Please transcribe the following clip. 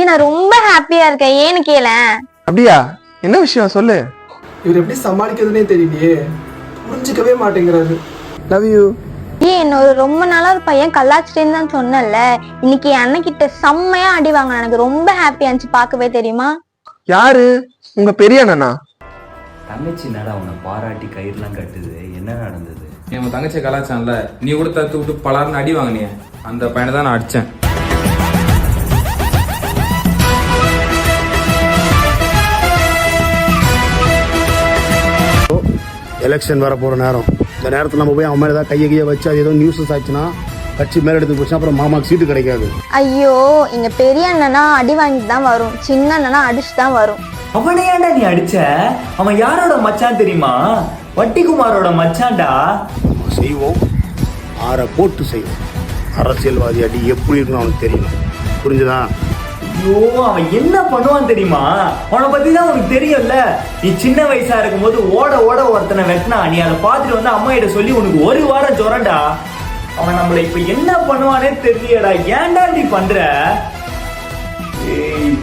நான் ரொம்ப ஹாப்பியா இருக்கேன். ஏன்னு கேளேன். அப்படியா? என்ன விஷயம் சொல்லு. இவர் எப்படி சமாளிக்கிறதுனே தெரியலையே, புரிஞ்சுக்கவே மாட்டேங்கிறாரு. Love you. என்னோட ரொம்ப நாளா ஒரு பையன் கல்லாச்சிட்டேன்னு தான் சொன்னல. இன்னைக்கு என் அண்ணன் கிட்ட செம்மையா அடி வாங்கின. எனக்கு ரொம்ப ஹாப்பியா இருந்துச்சு பார்க்கவே. தெரியுமா யாரு? உங்க பெரிய அண்ணனா? தங்கச்சி நட அவனை பாராட்டி கயிறுலாம் கட்டுது. என்ன நடந்தது? என் தங்கச்சி கலாச்சாரம்ல நீ கூட தத்து விட்டு பலாருன்னு அடி வாங்கினிய, அந்த பையனை தான் நான் அடிச்சேன். எலெக்ஷன் வர போகிற நேரம். இந்த நேரத்தில் நம்ம போய் அவன் மேலே ஏதாவது கையை வச்சு அது ஏதோ நியூஸஸ் ஆச்சுன்னா கட்சி மேலே எடுத்து போச்சுன்னா அப்புறம் மாமாக்கு சீட்டு கிடைக்காது. ஐயோ, இங்க பெரிய அண்ணனா அடி வாங்கிட்டு தான் வரும், சின்ன அண்ணனா அடிச்சு தான் வரும். அவனை ஏன்டா நீ அடிச்ச? அவன் யாரோட மச்சான் தெரியுமா? வட்டிக்குமாரோட மச்சான்டா. செய்வோம், ஆற போட்டு செய்வோம். அரசியல்வாதி அடி எப்படி இருக்குன்னு அவனுக்கு தெரியணும். புரிஞ்சுதா? ஐயோ, அவன் என்ன பண்ணுவான் தெரியுமா? அவனை பத்தி தான் உனக்கு தெரியும்ல. நீ சின்ன வயசா இருக்கும் போது ஓட ஓட ஒருத்தனை வெட்டினா, நீ அதை பார்த்துட்டு வந்து அம்மா கிட்ட சொல்லி உனக்கு ஒரு வாரம் ஜுரண்டா. அவன் நம்மள இப்ப என்ன பண்ணுவானே தெரியலடா. ஏன்டா நீ பண்ற? ஏய்